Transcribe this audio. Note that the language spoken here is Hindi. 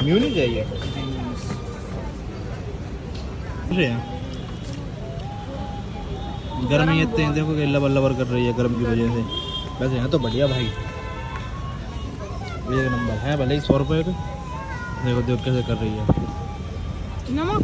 म्यूनी चाहिए गर्मी इतने हैं, देखो कि लबर लबर कर रही है गर्म की वजह से। वैसे है तो बढ़िया भाई, एक नंबर है, भले ही 100 रुपये के। देखो देखो कैसे कर रही है। नमक